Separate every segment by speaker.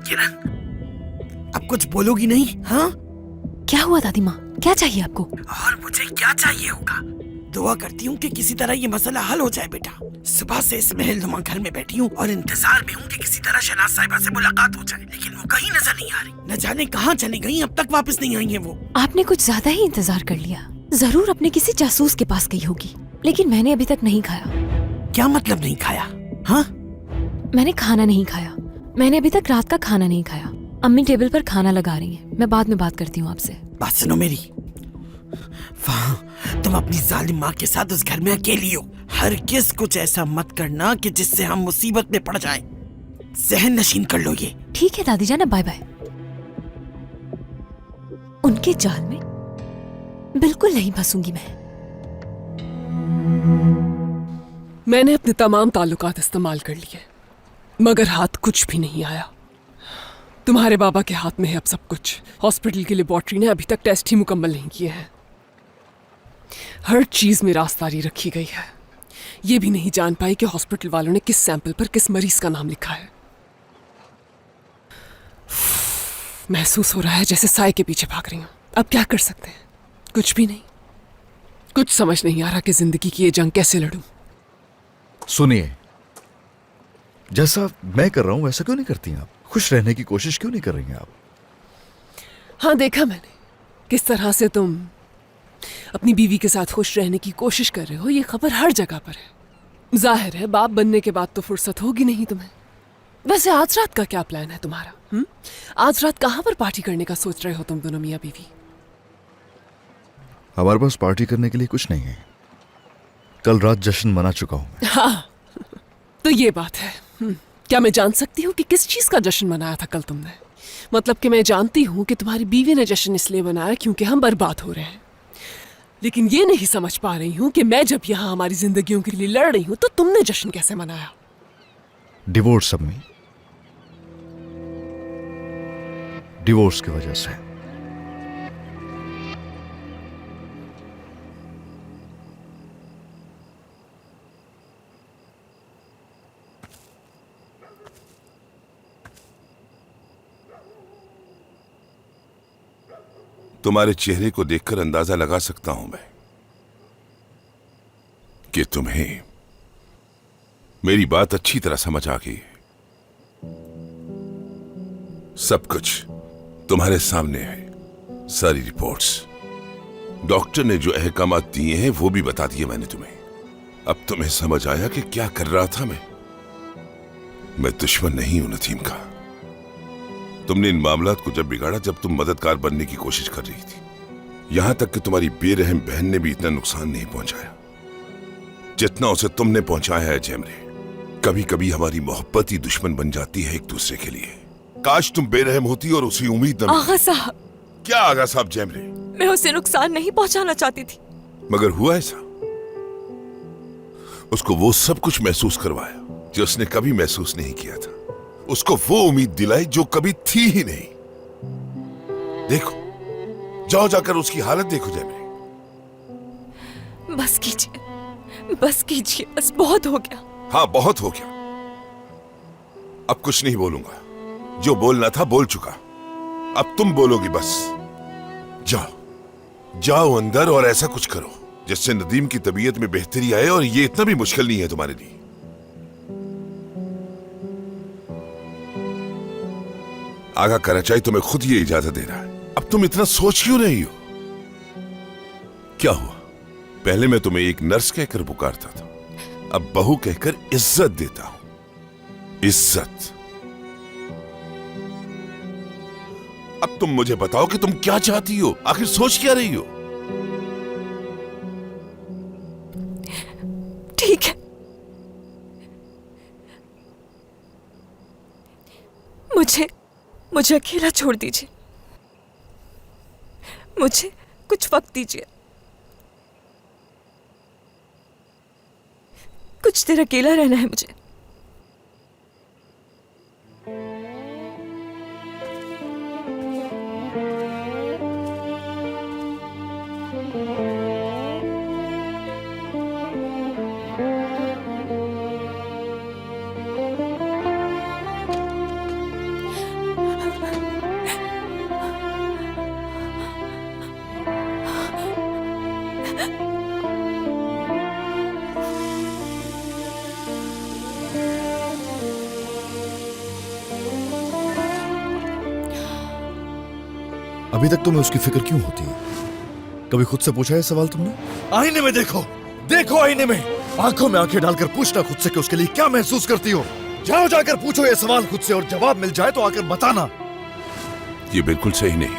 Speaker 1: किरण, अब कुछ बोलोगी नहीं? हाँ,
Speaker 2: क्या हुआ दादी माँ? क्या चाहिए आपको?
Speaker 1: और मुझे क्या चाहिए होगा? दुआ करती हूँ कि किसी तरह ये मसला हल हो जाए बेटा। सुबह से इस महलनुमा घर में बैठी हूँ और इंतजार में हूँ कि किसी तरह शहनाज साहिबा से मुलाकात हो जाए, लेकिन वो कहीं नजर नहीं आ रही। न जाने कहाँ चली गई, अब तक वापस नहीं आई है वो।
Speaker 2: आपने कुछ ज्यादा ही इंतजार कर लिया। जरूर अपने किसी जासूस के पास गई होगी, लेकिन मैंने अभी तक नहीं खाया।
Speaker 1: क्या मतलब नहीं खाया? हाँ,
Speaker 2: मैंने खाना नहीं खाया। मैंने अभी तक रात का खाना नहीं खाया। अम्मी टेबल पर खाना लगा रही हैं। मैं बाद में बात करती हूँ आपसे।
Speaker 1: बात सुनो मेरी। तुम अपनी जालिम माँ के साथ उस घर में अकेली हो। हरगिज़ कुछ ऐसा मत करना कि जिससे हम मुसीबत में पड़ जाएं। ज़हन नशीन कर लो ये।
Speaker 2: ठीक है दादी जान, बाय बाय। उनके जाल में बिल्कुल नहीं फंसूंगी मैं।
Speaker 3: मैंने अपने तमाम ताल्लुकात इस्तेमाल कर लिए, मगर हाथ कुछ भी नहीं आया। तुम्हारे बाबा के हाथ में है अब सब कुछ। हॉस्पिटल की लेबोरेटरी ने अभी तक टेस्ट ही मुकम्मल नहीं किए हैं। हर चीज में रास्तारी रखी गई है। ये भी नहीं जान पाई कि हॉस्पिटल वालों ने किस सैंपल पर किस मरीज का नाम लिखा है। महसूस हो रहा है जैसे साए के पीछे भाग रही हूं। अब क्या कर सकते हैं? कुछ भी नहीं। कुछ समझ नहीं आ रहा कि जिंदगी की ये जंग कैसे लड़ूं।
Speaker 4: सुनिए, जैसा मैं कर रहा हूं वैसा क्यों नहीं करती हैं आप? खुश रहने की कोशिश क्यों नहीं कर रही हैं आप?
Speaker 3: हाँ, देखा मैंने किस तरह से तुम अपनी बीवी के साथ खुश रहने की कोशिश कर रहे हो। ये खबर हर जगह पर है। जाहिर है बाप बनने के बाद तो फुर्सत होगी नहीं तुम्हें। वैसे आज रात का क्या प्लान है तुम्हारा? आज रात कहाँ पर पार्टी करने का सोच रहे हो तुम दोनों मियाँ बीवी?
Speaker 4: हमारे पास पार्टी करने के लिए कुछ नहीं है। कल रात जश्न मना चुका हूं मैं।
Speaker 3: हाँ, तो ये बात है। क्या मैं जान सकती हूँ कि किस चीज का जश्न मनाया था कल तुमने? मतलब कि मैं जानती हूँ कि तुम्हारी बीवी ने जश्न इसलिए मनाया क्योंकि हम बर्बाद हो रहे हैं, लेकिन ये नहीं समझ पा रही हूँ कि मैं जब यहाँ हमारी जिंदगियों के लिए लड़ रही हूँ तो तुमने जश्न कैसे मनाया?
Speaker 4: डिवोर्स अम्मी, डिवोर्स की वजह से।
Speaker 5: तुम्हारे चेहरे को देखकर अंदाजा लगा सकता हूं मैं कि तुम्हें मेरी बात अच्छी तरह समझ आ गई है। सब कुछ तुम्हारे सामने है। सारी रिपोर्ट्स, डॉक्टर ने जो अहकामात दिए हैं वो भी बता दिए मैंने तुम्हें। अब तुम्हें समझ आया कि क्या कर रहा था मैं दुश्मन नहीं हूं नदीम का। तुमने इन मामलात को जब बिगाड़ा जब तुम मददगार बनने की कोशिश कर रही थी। यहां तक कि तुम्हारी बेरहम बहन ने भी इतना नुकसान नहीं पहुंचाया जितना उसे तुमने पहुंचाया है जेमरे। कभी कभी हमारी मोहब्बत ही दुश्मन बन जाती है एक दूसरे के लिए। काश तुम बेरहम होती और उसी उम्मीद न।
Speaker 2: आगा साहब।
Speaker 5: क्या आगा साहब? जेमरे,
Speaker 2: मैं उसे नुकसान नहीं पहुंचाना चाहती थी,
Speaker 5: मगर हुआ ऐसा। उसको वो सब कुछ महसूस करवाया जो उसने कभी महसूस नहीं किया था। उसको वो उम्मीद दिलाई जो कभी थी ही नहीं। देखो, जाओ जाकर उसकी हालत देखो जेमरे।
Speaker 2: बस कीजिए, बस बहुत हो गया।
Speaker 5: हाँ, बहुत हो गया। अब कुछ नहीं बोलूंगा। जो बोलना था बोल चुका। अब तुम बोलोगी बस। जाओ अंदर और ऐसा कुछ करो जिससे नदीम की तबीयत में बेहतरी आए, और ये इतना भी मुश्किल नहीं है तुम्हारे लिए। आगा कराचाई तुम्हें खुद ये इजाजत दे रहा है। अब तुम इतना सोच क्यों रही हो? क्या हुआ? पहले मैं तुम्हें एक नर्स कहकर पुकारता था, अब बहू कहकर इज्जत देता हूं। इज्जत। अब तुम मुझे बताओ कि तुम क्या चाहती हो? आखिर सोच क्या रही हो?
Speaker 2: ठीक है, मुझे अकेला छोड़ दीजिए। मुझे कुछ वक्त दीजिए। कुछ देर अकेला रहना है मुझे।
Speaker 4: अभी तक तुम्हें उसकी फिक्र क्यों होती है? कभी खुद से पूछा है सवाल तुमने? आईने में देखो, देखो आईने में, आंखों में आंखें डालकर पूछना खुद से कि उसके लिए क्या महसूस करती हो। जाओ जाकर पूछो ये सवाल खुद से, और जवाब मिल जाए तो आकर बताना।
Speaker 5: ये बिल्कुल सही नहीं।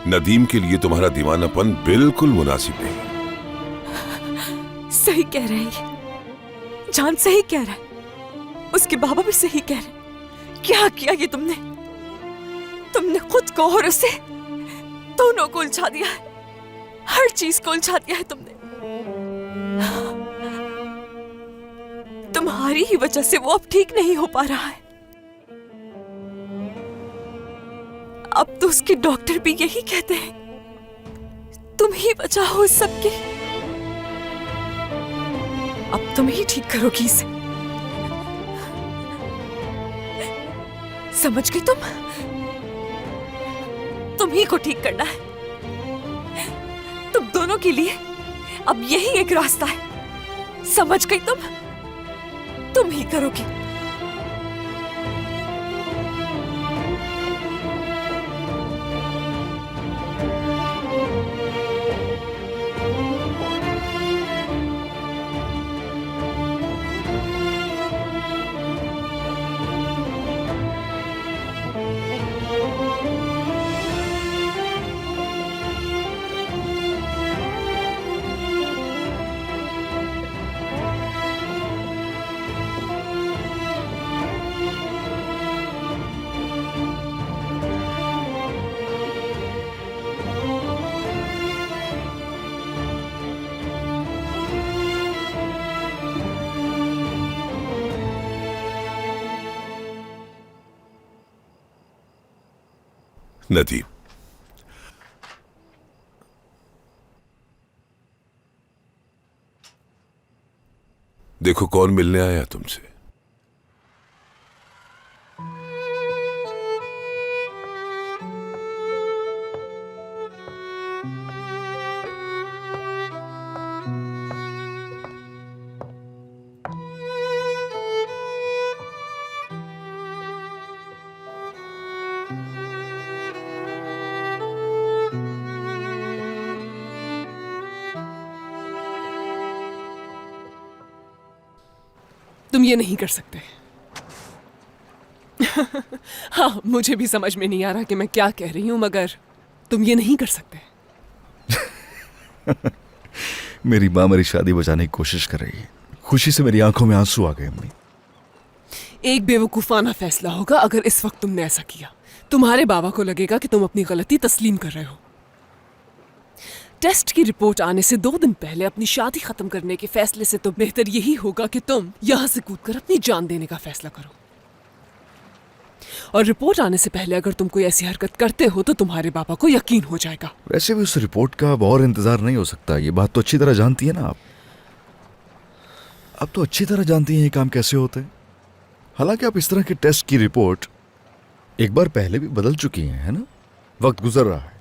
Speaker 5: नदीम के लिए तुम्हारा दीवानापन बिल्कुल मुनासिब नहीं।
Speaker 2: सही कह रहे हैं, जान सही कह रहा है, उसके बाबा भी सही कह रहे। क्या किया ये तुमने? तुमने खुद को और उसे दोनों को उलझा दिया है, हर चीज को उलझा दिया है तुमने। तुम्हारी ही वजह से वो अब ठीक नहीं हो पा रहा है। अब तो उसके डॉक्टर भी यही कहते हैं, तुम ही बचाओ इस सबकी। अब तुम ही ठीक करोगी इसे, समझ गई तुम ही को ठीक करना है। तुम दोनों के लिए अब यही एक रास्ता है, समझ गई तुम ही करोगी।
Speaker 5: नदीम, देखो कौन मिलने आया तुमसे।
Speaker 3: तुम ये नहीं कर सकते। हाँ, मुझे भी समझ में नहीं आ रहा कि मैं क्या कह रही हूं, मगर तुम ये नहीं कर सकते।
Speaker 4: मेरी माँ मेरी शादी बचाने की कोशिश कर रही है। खुशी से मेरी आंखों में आंसू आ गए अम्मी।
Speaker 3: एक बेवकूफाना फैसला होगा अगर इस वक्त तुमने ऐसा किया। तुम्हारे बाबा को लगेगा कि तुम अपनी गलती तस्लीम कर रहे हो। टेस्ट की रिपोर्ट आने से 2 दिन पहले अपनी शादी खत्म करने के फैसले से तो बेहतर यही होगा कि तुम यहां से कूदकर अपनी जान देने का फैसला करो। और रिपोर्ट आने से पहले अगर तुम कोई ऐसी हरकत करते हो तो तुम्हारे बाबा को यकीन हो जाएगा।
Speaker 4: वैसे भी उस रिपोर्ट का अब और इंतजार नहीं हो सकता। ये बात तो अच्छी तरह जानती है ना आप। अब तो अच्छी तरह जानती हैं ये काम कैसे होते हैं। हालांकि आप इस तरह के टेस्ट की रिपोर्ट एक बार पहले भी बदल चुकी हैं, है ना? वक्त गुजर रहा है,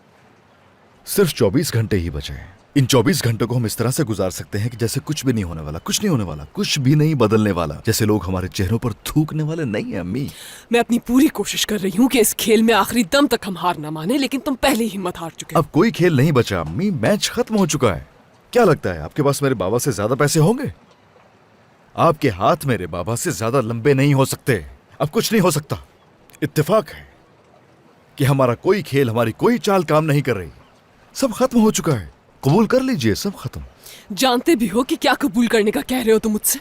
Speaker 4: सिर्फ 24 घंटे ही बचे हैं। इन 24 घंटों को हम इस तरह से गुजार सकते हैं कि जैसे कुछ भी नहीं होने वाला, कुछ नहीं होने वाला, कुछ भी नहीं बदलने वाला, जैसे लोग हमारे चेहरों पर थूकने वाले नहीं है अम्मी।
Speaker 3: मैं अपनी पूरी कोशिश कर रही हूँ कि इस खेल में आखिरी दम तक हम हार ना माने, लेकिन तुम पहले ही हिम्मत हार चुके हो।
Speaker 4: अब कोई खेल नहीं बचा अम्मी, मैच खत्म हो चुका है। क्या लगता है आपके पास मेरे बाबा से ज्यादा पैसे होंगे? आपके हाथ मेरे बाबा से ज्यादा लंबे नहीं हो सकते। अब कुछ नहीं हो सकता। इत्तेफाक है कि हमारा कोई खेल, हमारी कोई चाल काम नहीं कर रही। सब खत्म हो चुका है, कबूल कर लीजिए, सब खत्म।
Speaker 3: जानते भी हो कि क्या कबूल करने का कह रहे हो तुम मुझसे?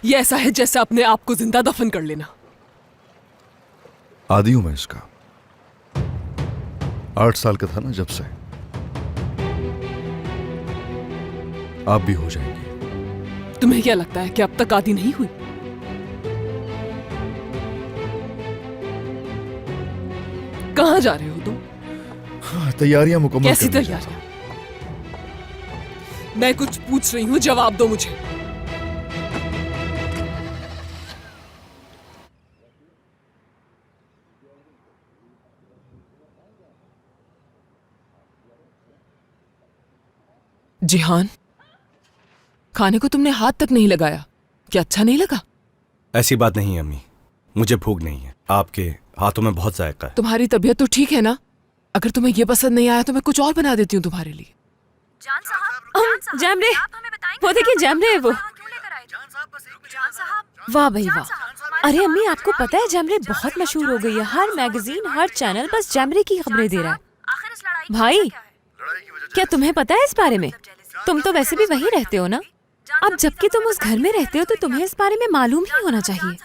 Speaker 3: ये ऐसा है जैसे अपने आप को जिंदा दफन कर लेना।
Speaker 4: आदी हूं मैं इसका। 8 साल का था ना जब से। आप भी हो जाएंगे।
Speaker 3: तुम्हें क्या लगता है कि अब तक आदी नहीं हुई? कहां जा रहे हो तुम?
Speaker 4: हाँ, तैयारियां मुकम्मल।
Speaker 3: कैसी तैयारियां? मैं कुछ पूछ रही हूं, जवाब दो मुझे। जिहान, खाने को तुमने हाथ तक नहीं लगाया, क्या अच्छा नहीं लगा?
Speaker 6: ऐसी बात नहीं है अम्मी, मुझे भूख नहीं है। आपके हाथों में बहुत जायका है।
Speaker 3: तुम्हारी तबीयत तो ठीक है ना? अगर तुम्हें ये पसंद नहीं आया तो मैं कुछ और बना देती हूँ तुम्हारे लिए।
Speaker 2: जैमरे, वो देखिए जैमरे है वो। वाह भाई वाह। अरे अम्मी, आपको पता है जैमरे बहुत मशहूर हो गई है। हर मैगजीन, हर चैनल बस जैमरे की खबरें दे रहा है। भाई, क्या तुम्हें पता है इस बारे में? तुम तो वैसे भी वहीं रहते हो ना। अब जबकि तुम उस घर में रहते हो तो तुम्हें इस बारे में मालूम ही होना चाहिए।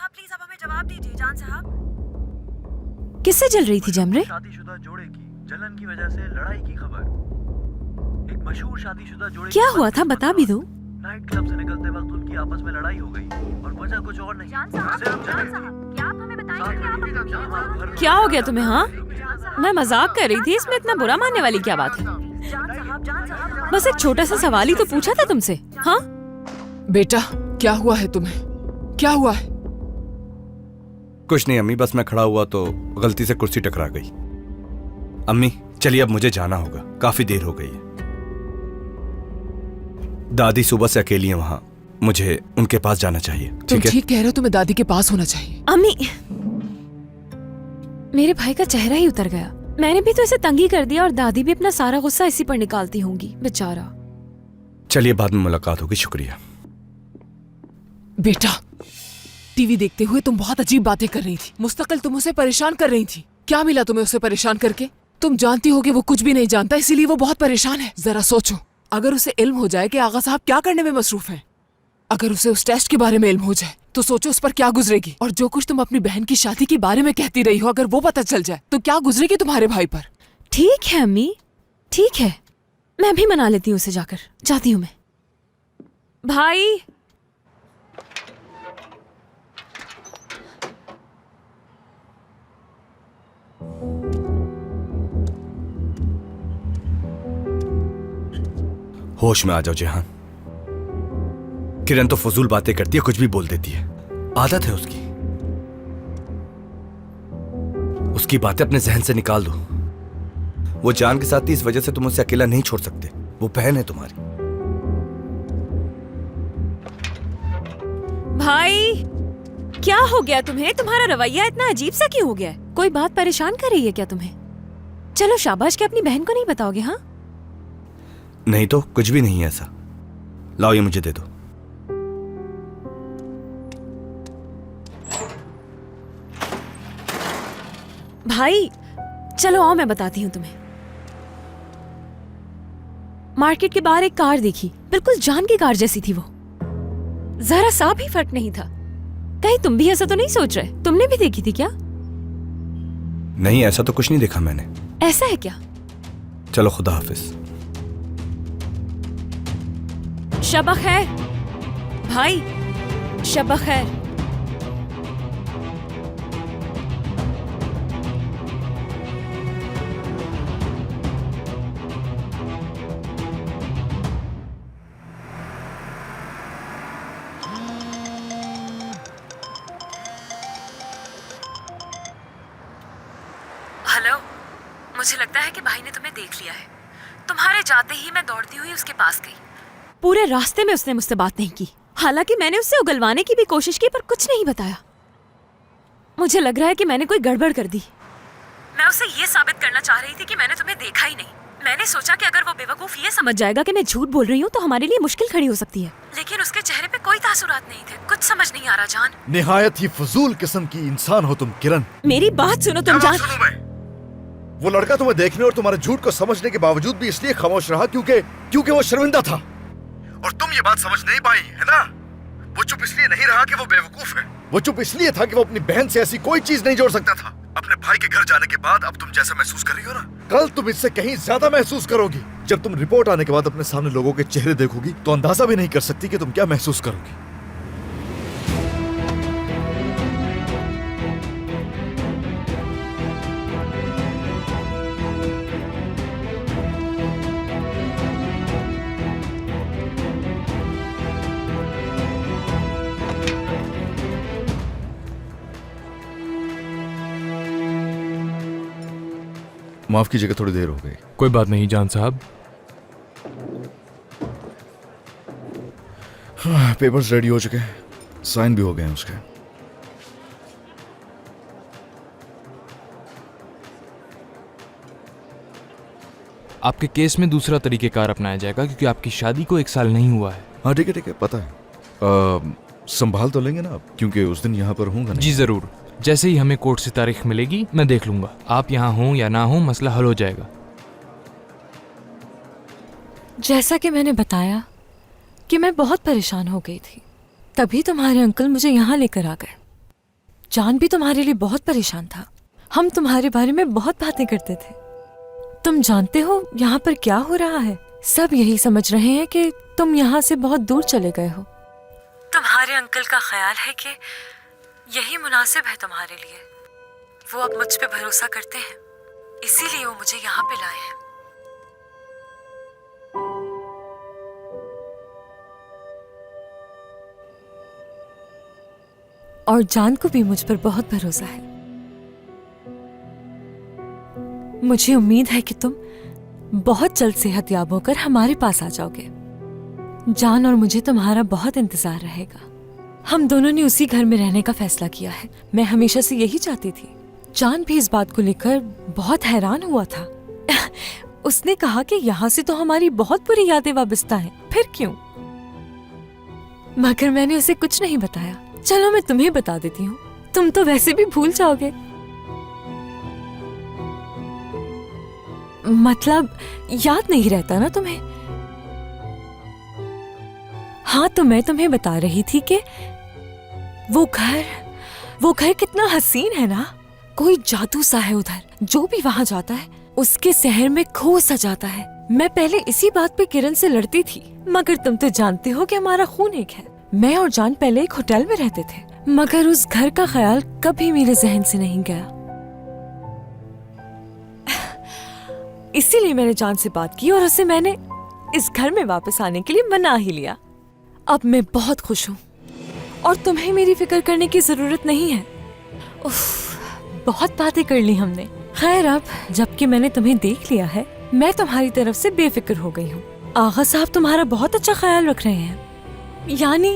Speaker 2: किससे जल रही थी जैमरे?
Speaker 6: शादीशुदा जोड़े की जलन की वजह से लड़ाई की खबर। एक मशहूर शादीशुदा जोड़े
Speaker 2: क्या हुआ था, बता भी दो।
Speaker 6: नाइट क्लब से निकलते वक्त उनकी आपस में लड़ाई हो गई और वजह कुछ और नहीं, सिर्फ
Speaker 2: क्या हो गया तुम्हें? हाँ, मैं मजाक कर रही थी, इसमें इतना बुरा मानने वाली क्या बात है? बस एक छोटा सा सवाल ही तो पूछा था तुमसे। हाँ
Speaker 3: बेटा, क्या हुआ है तुम्हें? क्या हुआ है?
Speaker 7: कुछ नहीं अम्मी, बस मैं खड़ा हुआ तो गलती से कुर्सी टकरा गई। अम्मी चलिए, अब मुझे जाना होगा, काफी देर हो गई है। दादी सुबह से अकेली हैं वहां, मुझे उनके पास जाना चाहिए।
Speaker 3: तुम
Speaker 7: ठीक है?
Speaker 3: ठीक कह रहे हो, तुम्हें दादी के पास होना चाहिए।
Speaker 2: अम्मी, मेरे भाई का चेहरा ही उतर गया। मैंने भी तो इसे तंगी कर दिया और दादी भी अपना सारा गुस्सा इसी पर निकालती होंगी, बेचारा।
Speaker 7: चलिए, बाद में मुलाकात होगी। शुक्रिया।
Speaker 3: बेटा, टीवी देखते हुए तुम बहुत अजीब बातें कर रही थी। मुस्तकिल तुम उसे परेशान कर रही थी। क्या मिला तुम्हें उसे परेशान करके? तुम जानती हो कि वो कुछ भी नहीं जानता, इसीलिए वो बहुत परेशान है। जरा सोचो, अगर उसे इल्म हो जाए कि आगा साहब क्या करने में मसरूफ हैं, अगर उसे उस टेस्ट के बारे में इल्म हो जाए तो सोचो उस पर क्या गुजरेगी। और जो कुछ तुम अपनी बहन की शादी के बारे में कहती रही हो, अगर वो पता चल जाए तो क्या गुजरेगी तुम्हारे भाई पर।
Speaker 2: ठीक है अम्मी, ठीक है, मैं भी मना लेती हूँ उसे। जाकर जाती हूँ मैं। भाई,
Speaker 7: होश में आ जाओ जेहान। किरण तो फजूल बातें करती है, कुछ भी बोल देती है, आदत है उसकी। उसकी बातें अपने जहन से निकाल दो। वो जान के साथ थी, इस वजह से तुम उसे अकेला नहीं छोड़ सकते। वो बहन है तुम्हारी।
Speaker 2: भाई, क्या हो गया तुम्हें? तुम्हारा रवैया इतना अजीब सा क्यों हो गया है? कोई बात परेशान कर रही है क्या तुम्हें? चलो शाबाश, के अपनी बहन को नहीं बताओगे? हाँ,
Speaker 7: नहीं तो कुछ भी नहीं है ऐसा। लाओ, ये मुझे दे दो।
Speaker 2: भाई चलो आओ, मैं बताती हूँ तुम्हें। मार्केट के बाहर एक कार देखी, बिल्कुल जान की कार जैसी थी वो। जरा सा भी फर्क नहीं था। कहीं तुम भी ऐसा तो नहीं सोच रहे? तुमने भी देखी थी क्या?
Speaker 7: नहीं, ऐसा तो कुछ नहीं देखा मैंने।
Speaker 2: ऐसा है क्या?
Speaker 7: चलो, खुदा हाफिज।
Speaker 2: शब खैर भाई, शब खैर। हेलो, मुझे लगता है कि भाई ने तुम्हें देख लिया है। तुम्हारे जाते ही मैं दौड़ती हुई उसके पास गई। पूरे रास्ते में उसने मुझसे बात नहीं की। हालांकि मैंने उससे उगलवाने की भी कोशिश की, पर कुछ नहीं बताया। मुझे लग रहा है कि मैंने कोई गड़बड़ कर दी। मैं उसे ये साबित करना चाह रही थी कि मैंने तुम्हें देखा ही नहीं। मैंने सोचा कि अगर वो बेवकूफ ये समझ जाएगा कि मैं झूठ बोल रही हूँ तो हमारे लिए मुश्किल खड़ी हो सकती है। लेकिन उसके चेहरे पे कोई तासुरात नहीं थे। कुछ समझ नहीं आ रहा जान।
Speaker 4: निहायत ही फजूल किस्म की इंसान हो तुम किरण।
Speaker 2: मेरी बात सुनो तुम जान।
Speaker 4: वो लड़का तुम्हें देखने और तुम्हारे झूठ को समझने के बावजूद भी इसलिए खामोश रहा क्योंकि वो शर्मिंदा था। और तुम ये बात समझ नहीं पाई, है ना? वो चुप इसलिए नहीं रहा कि वो बेवकूफ है। वो चुप इसलिए था कि वो अपनी बहन से ऐसी कोई चीज नहीं जोड़ सकता था। अपने भाई के घर जाने के बाद अब तुम जैसा महसूस कर रही हो ना, कल तुम इससे कहीं ज्यादा महसूस करोगी। जब तुम रिपोर्ट आने के बाद अपने सामने लोगों के चेहरे देखोगी तो अंदाजा भी नहीं कर सकती कि तुम क्या महसूस करोगी। माफ कीजिएगा, थोड़ी देर हो गई।
Speaker 8: कोई बात नहीं जान साहब।
Speaker 4: हाँ, पेपर्स रेडी हो चुके हैं, साइन भी हो गए हैं उसके।
Speaker 8: आपके केस में दूसरा तरीकेकार अपनाया जाएगा क्योंकि आपकी शादी को 1 साल नहीं हुआ है।
Speaker 4: हाँ ठीक है पता है। संभाल तो लेंगे ना आप, क्योंकि उस दिन यहाँ पर हूँगा नहीं।
Speaker 8: जी ज़रूर, जैसे ही हमें कोर्ट से तारीख मिलेगी मैं देख लूँगा। आप यहाँ हों या ना हो मसला हल हो जाएगा।
Speaker 2: जैसा कि मैंने बताया कि मैं बहुत परेशान हो गई थी, तभी तुम्हारे अंकल मुझे यहाँ लेकर आ गए। जान भी तुम्हारे लिए बहुत परेशान था। हम तुम्हारे बारे में बहुत बातें करते थे। तुम जानते हो यहाँ पर क्या हो रहा है? सब यही समझ रहे हैं कि तुम यहाँ से बहुत दूर चले गए हो। तुम्हारे अंकल का ख्याल है कि यही मुनासिब है तुम्हारे लिए। वो अब मुझ पे भरोसा करते हैं, इसीलिए वो मुझे यहाँ पे लाए हैं। और जान को भी मुझ पर बहुत भरोसा है। मुझे उम्मीद है कि तुम बहुत जल्द सेहतयाब होकर हमारे पास आ जाओगे। जान और मुझे तुम्हारा बहुत इंतजार रहेगा। हम दोनों ने उसी घर में रहने का फैसला किया है। मैं हमेशा से यही चाहती थी। जान भी इस बात को लेकर बहुत हैरान हुआ था। उसने कहा कि यहाँ से तो हमारी बहुत बुरी यादें वाबस्ता हैं, फिर क्यों? मगर मैंने उसे कुछ नहीं बताया। चलो मैं तुम्हें बता देती हूँ, तुम तो वैसे भी भूल जाओगे। मतलब याद नहीं रहता ना तुम्हें? हाँ, तो मैं तुम्हें बता रही थी कि वो घर कितना हसीन है ना। कोई जादू सा है उधर। जो भी वहां जाता है उसके शहर में खो सा जाता है। मैं पहले इसी बात पे किरण से लड़ती थी, मगर तुम तो जानते हो कि हमारा खून एक है। मैं और जान पहले एक होटल में रहते थे, मगर उस घर का ख्याल कभी मेरे जहन से नहीं गया। इसीलिए मैंने जान से बात की और उसे मैंने इस घर में वापस आने के लिए मना ही लिया। अब मैं बहुत खुश हूँ और तुम्हें मेरी फिक्र करने की जरूरत नहीं है। उफ, बहुत बातें कर ली हमने। खैर, अब जबकि मैंने तुम्हें देख लिया है, मैं तुम्हारी तरफ से बेफिक्र हो गई हूँ। आगा साहब तुम्हारा बहुत अच्छा ख्याल रख रहे हैं। यानी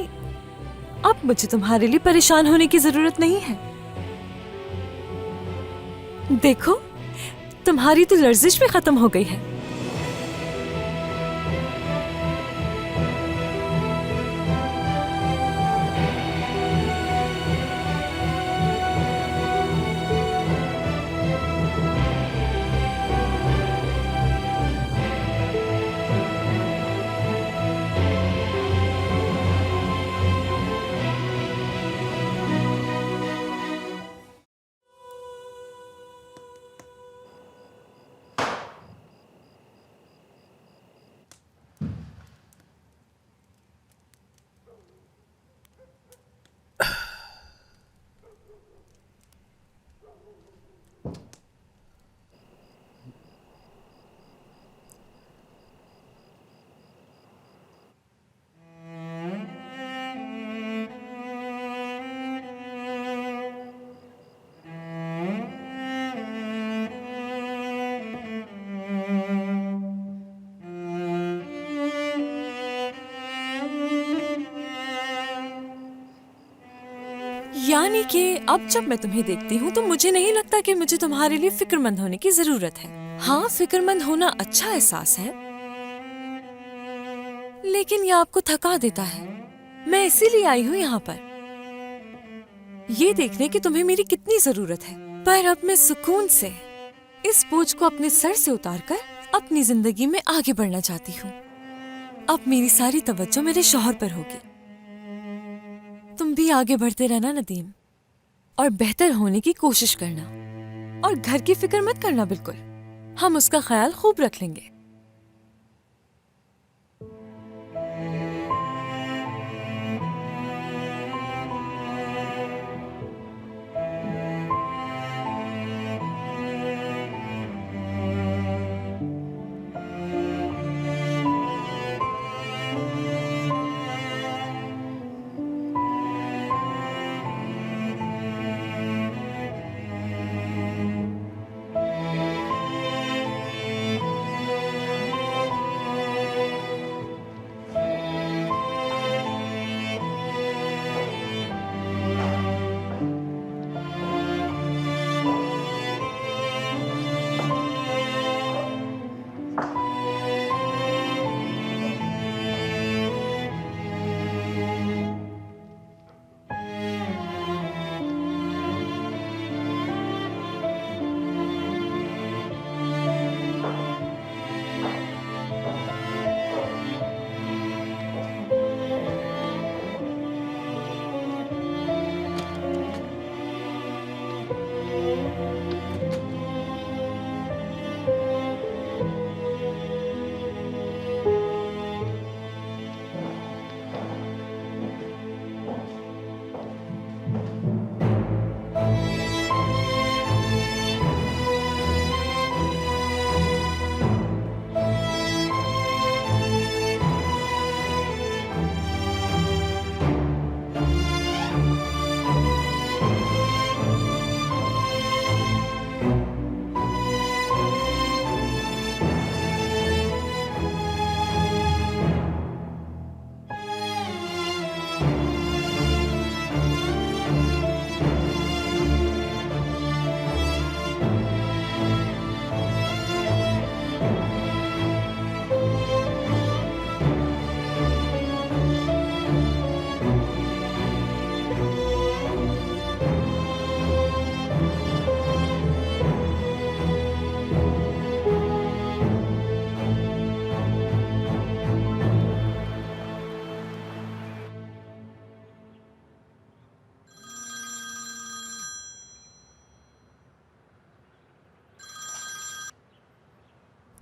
Speaker 2: अब मुझे तुम्हारे लिए परेशान होने की जरूरत नहीं है। देखो, तुम्हारी तो लर्जिश भी खत्म हो गई है। यानी कि अब जब मैं तुम्हें देखती हूँ तो मुझे नहीं लगता कि मुझे तुम्हारे लिए फिक्रमंद होने की जरूरत है। हाँ, फिक्रमंद होना अच्छा एहसास है, लेकिन ये आपको थका देता है। मैं इसीलिए आई हूँ यहाँ पर, ये देखने की तुम्हें मेरी कितनी जरूरत है। पर अब मैं सुकून से इस बोझ को अपने सर से उतारकर अपनी जिंदगी में आगे बढ़ना चाहती हूँ। अब मेरी सारी तवज्जो मेरे शौहर पर होगी। तुम भी आगे बढ़ते रहना नदीम, और बेहतर होने की कोशिश करना, और घर की फिक्र मत करना बिल्कुल। हम उसका ख्याल खूब रख लेंगे।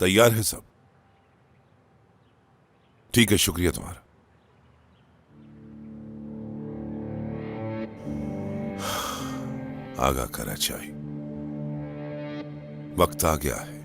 Speaker 5: तैयार है सब? ठीक है, शुक्रिया तुम्हारा। आगा कराचाई, वक्त आ गया है।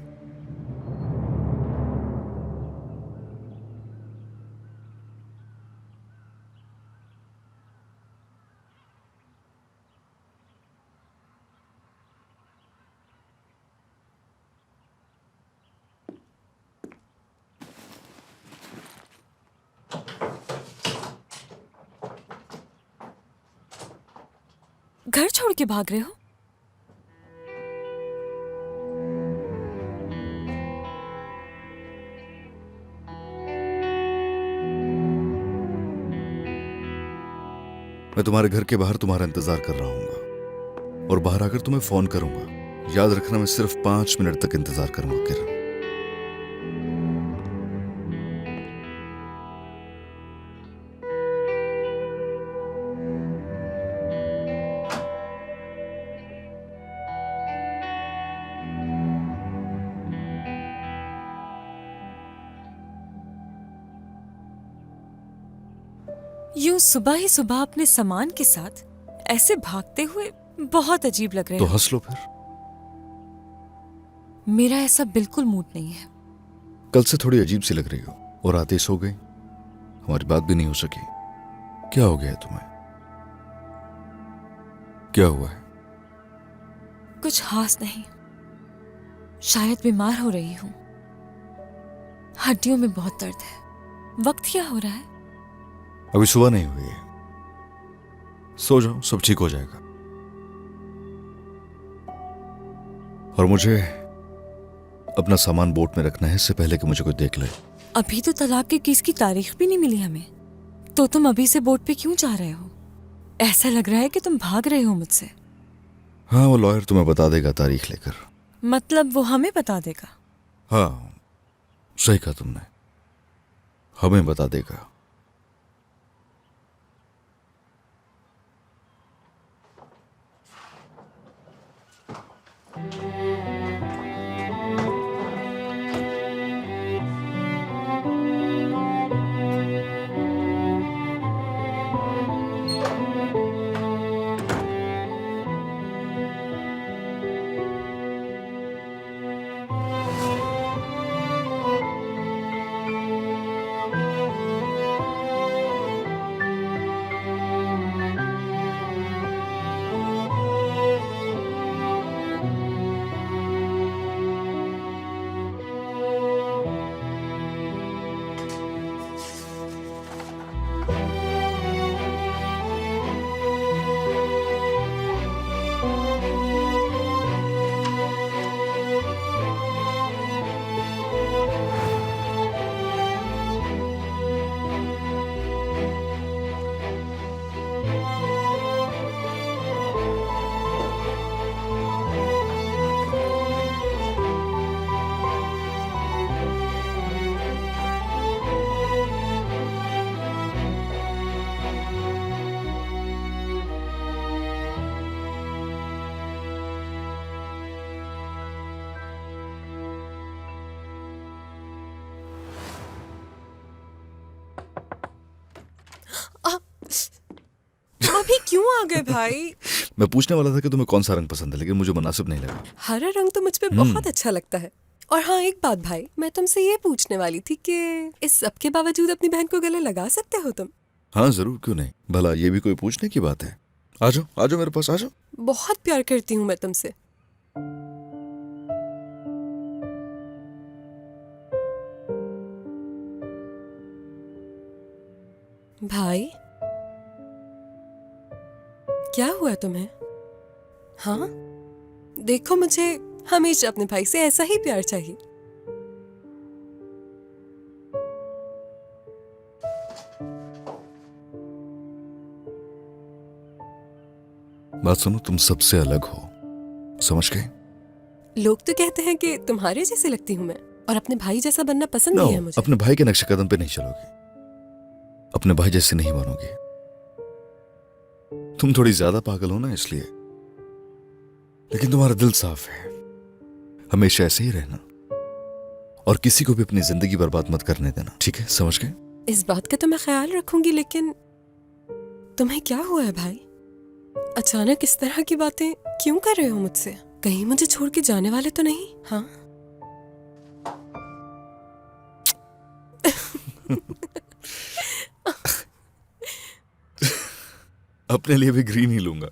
Speaker 2: घर छोड़ के भाग रहे हो?
Speaker 4: मैं तुम्हारे घर के बाहर तुम्हारा इंतजार कर रहा हूँ और बाहर आकर तुम्हें फोन करूंगा। याद रखना, मैं सिर्फ 5 मिनट तक इंतजार करूंगा किरण।
Speaker 2: यूं सुबह ही सुबह अपने सामान के साथ ऐसे भागते हुए बहुत अजीब लग रहे
Speaker 4: तो
Speaker 2: हो।
Speaker 4: हंस लो फिर।
Speaker 2: मेरा ऐसा बिल्कुल मूड नहीं है।
Speaker 4: कल से थोड़ी अजीब सी लग रही हो और आते ही सो गई। हमारी बात भी नहीं हो सकी। क्या हो गया है तुम्हें? क्या हुआ है?
Speaker 2: कुछ खास नहीं, शायद बीमार हो रही हूं। हड्डियों में बहुत दर्द है। वक्त क्या हो रहा है?
Speaker 4: अभी सुबह नहीं हुई है। सो जाओ, सब ठीक हो जाएगा। और मुझे अपना सामान बोट में रखना है इससे पहले कि मुझे कोई देख ले।
Speaker 2: अभी तो तलाक के केस की तारीख भी नहीं मिली हमें, तो तुम अभी से बोट पे क्यों जा रहे हो? ऐसा लग रहा है कि तुम भाग रहे हो मुझसे।
Speaker 4: हाँ, वो लॉयर तुम्हें बता देगा तारीख लेकर।
Speaker 2: मतलब वो हमें बता देगा?
Speaker 4: हाँ, सही कहा तुमने, हमें बता देगा।
Speaker 9: अभी क्यों आ गए भाई?
Speaker 4: मैं पूछने वाला था कि तुम्हें कौन सा रंग पसंद है, लेकिन मुझे मुनासिब नहीं लगा।
Speaker 9: हरा रंग तो मुझ पे बहुत अच्छा लगता है। और हाँ, एक बात भाई, मैं तुमसे ये पूछने वाली थी कि इस सब के बावजूद अपनी बहन को गले लगा सकते हो तुम?
Speaker 4: हाँ जरूर, क्यों नहीं। भला ये भी कोई पूछने की बात है? आ जाओ, आ जाओ मेरे पास, आ जाओ।
Speaker 9: बहुत प्यार करती हूँ मैं तुमसे। भाई, क्या हुआ तुम्हें? हाँ, देखो मुझे हमेशा अपने भाई से ऐसा ही प्यार चाहिए।
Speaker 4: बात सुनो, तुम सबसे अलग हो, समझ गए?
Speaker 9: लोग तो कहते हैं कि तुम्हारे जैसे लगती हूँ मैं, और अपने भाई जैसा बनना पसंद नहीं है मुझे।
Speaker 4: अपने भाई के नक्शे कदम पे नहीं चलोगी, अपने भाई जैसे नहीं बनोगी। तुम थोड़ी ज्यादा पागल हो ना, इसलिए। लेकिन तुम्हारा दिल साफ है, हमेशा ऐसे ही रहना। और किसी को भी अपनी जिंदगी बर्बाद मत करने देना, ठीक है? समझ गए?
Speaker 9: इस बात का तो मैं ख्याल रखूंगी, लेकिन तुम्हें क्या हुआ है भाई? अचानक इस तरह की बातें क्यों कर रहे हो मुझसे? कहीं मुझे छोड़ के जाने वाले तो नहीं? हाँ।
Speaker 4: अपने लिए भी ग्रीन ही लूंगा।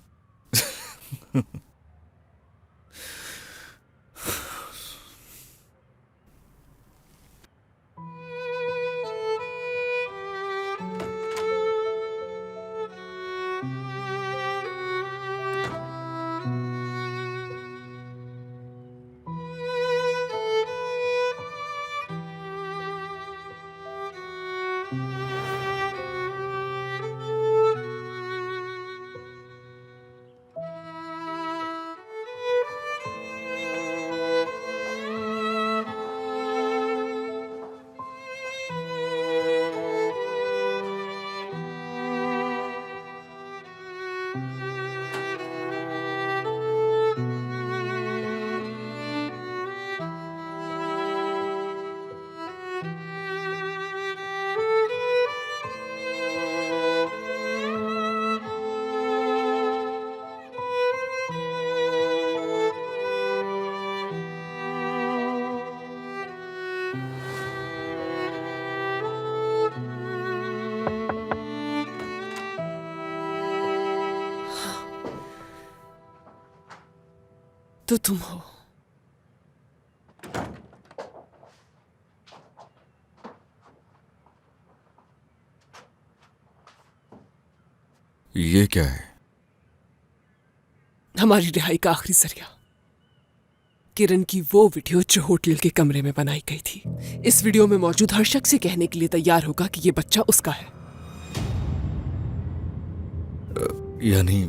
Speaker 3: तो तुम हो।
Speaker 4: ये क्या है?
Speaker 3: हमारी रिहाई का आखिरी जरिया, किरण की वो वीडियो जो होटल के कमरे में बनाई गई थी। इस वीडियो में मौजूद हर शख्स ये कहने के लिए तैयार होगा कि ये बच्चा उसका है।
Speaker 4: यानी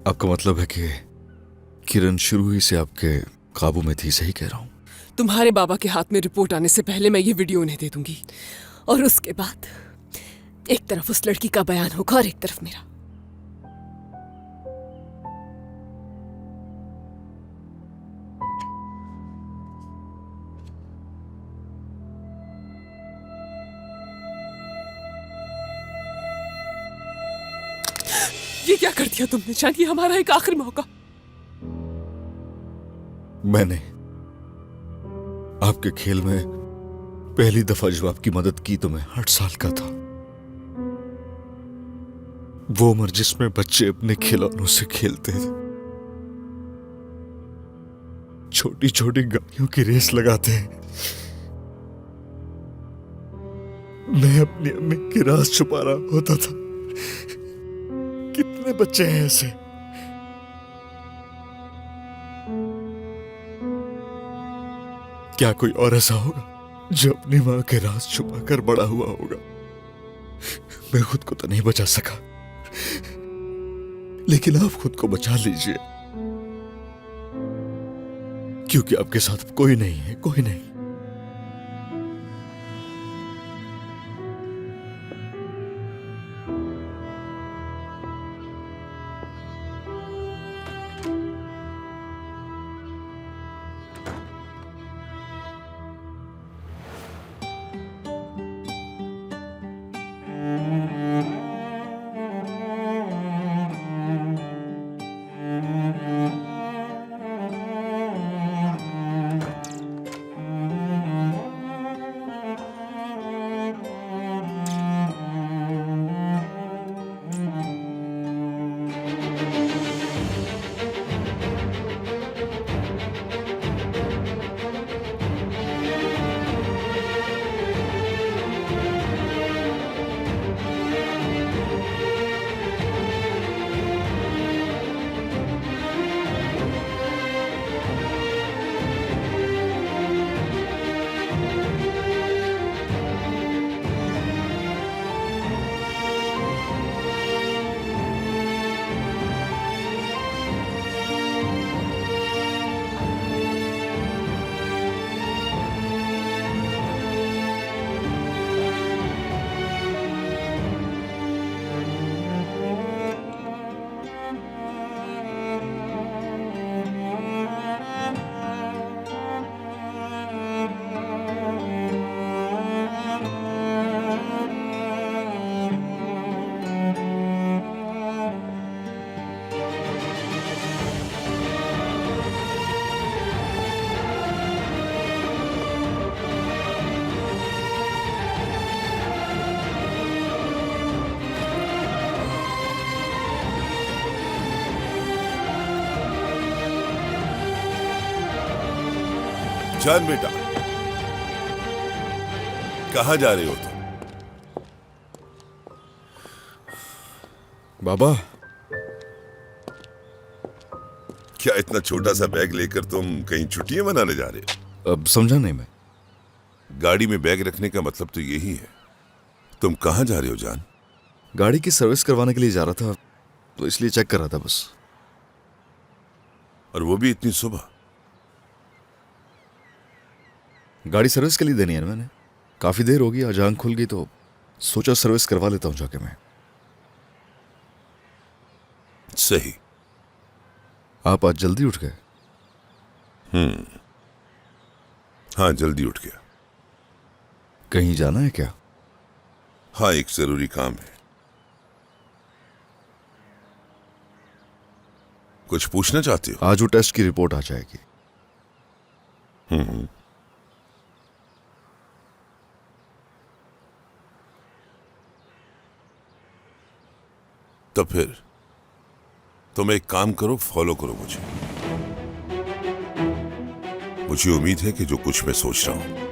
Speaker 4: आपका मतलब है कि किरण शुरू ही से आपके काबू में थी? सही कह रहा हूं?
Speaker 3: तुम्हारे बाबा के हाथ में रिपोर्ट आने से पहले मैं ये वीडियो उन्हें दे दूंगी, और उसके बाद एक तरफ उस लड़की का बयान होगा और एक तरफ मेरा। ये क्या कर दिया तुमने जान? ये हमारा एक आखिरी मौका।
Speaker 4: मैंने आपके खेल में पहली दफा जब आपकी मदद की तो मैं 8 साल का था। वो उम्र जिसमें बच्चे अपने खिलौनों से खेलते थे, छोटी छोटी गाड़ियों की रेस लगाते हैं। मैं अपनी अम्मी की राज छुपा रहा होता था। कितने बच्चे हैं ऐसे? क्या कोई और ऐसा होगा जो अपनी मां के राज छुपा कर बड़ा हुआ होगा? मैं खुद को तो नहीं बचा सका, लेकिन आप खुद को बचा लीजिए, क्योंकि आपके साथ अब कोई नहीं है, कोई नहीं।
Speaker 5: जान बेटा, कहाँ जा रहे हो तुम?
Speaker 4: बाबा,
Speaker 5: क्या इतना छोटा सा बैग लेकर तुम कहीं छुट्टियां मनाने जा रहे हो?
Speaker 4: अब समझा नहीं मैं।
Speaker 5: गाड़ी में बैग रखने का मतलब तो यही है। तुम कहाँ जा रहे हो जान?
Speaker 4: गाड़ी की सर्विस करवाने के लिए जा रहा था, तो इसलिए चेक कर रहा था बस।
Speaker 5: और वो भी इतनी सुबह?
Speaker 4: गाड़ी सर्विस के लिए देनी है ना मैंने। काफी देर होगी, आज आंख खुल गई तो सोचा सर्विस करवा लेता हूं जाके मैं।
Speaker 5: सही।
Speaker 4: आप आज जल्दी उठ गए?
Speaker 5: हाँ, जल्दी उठ गया।
Speaker 4: कहीं जाना है क्या?
Speaker 5: हाँ, एक जरूरी काम है। कुछ पूछना चाहते हो?
Speaker 4: आज वो टेस्ट की रिपोर्ट आ जाएगी।
Speaker 5: तो फिर तुम एक काम करो, फॉलो करो मुझे। मुझे उम्मीद है कि जो कुछ मैं सोच रहा हूं,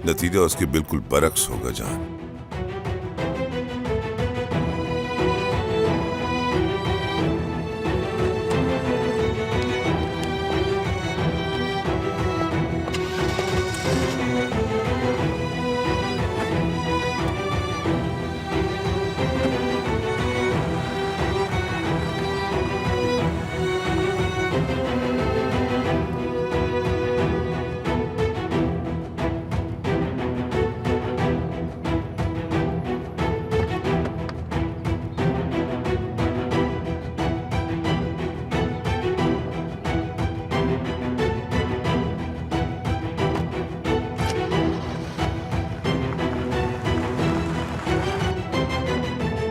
Speaker 5: नतीजा उसके बिल्कुल बरक्स होगा जान।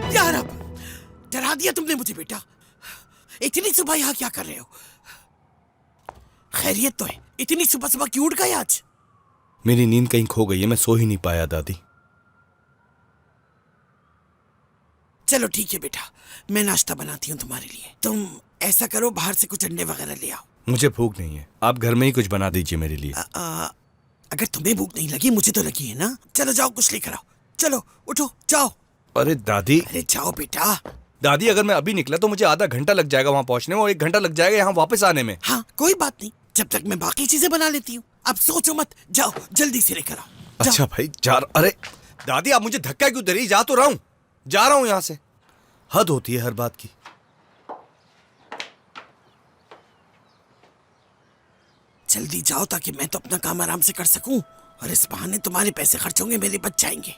Speaker 1: यार, अब डरा दिया तुमने मुझे बेटा। इतनी सुबह यहाँ क्या कर रहे हो? खैरियत तो है? इतनी सुबह सुबह क्यों उठ गए आज?
Speaker 7: मेरी नींद कहीं खो गई है, मैं सो ही नहीं पाया दादी।
Speaker 1: चलो ठीक है बेटा, मैं नाश्ता बनाती हूँ तुम्हारे लिए। तुम ऐसा करो, बाहर से कुछ अंडे वगैरह ले आओ।
Speaker 7: मुझे भूख नहीं है, आप घर में ही कुछ बना दीजिए मेरे लिए।
Speaker 1: अगर तुम्हें भूख नहीं लगी, मुझे तो लगी है ना। चलो जाओ, कुछ लेकर आओ। चलो उठो, जाओ।
Speaker 7: अरे दादी,
Speaker 1: अरे जाओ बेटा।
Speaker 7: दादी अगर मैं अभी निकला तो मुझे आधा घंटा लग जाएगा वहां पहुंचने में, और 1 घंटा लग जाएगा यहाँ वापस आने में।
Speaker 1: हाँ कोई बात नहीं, जब तक मैं बाकी चीजें बना लेती हूँ। अब सोचो मत, जाओ जल्दी से लेकर आओ। जाओ।
Speaker 7: अच्छा भाई, अरे दादी आप मुझे धक्का क्यों दे रही? जा तो रहा हूँ, जा रहा हूँ यहाँ से। हद होती है हर बात की।
Speaker 1: जल्दी जाओ ताकि मैं तो अपना काम आराम से कर सकूं, और इस बहाने तुम्हारे पैसे खर्च होंगे, मेरे बच जाएंगे।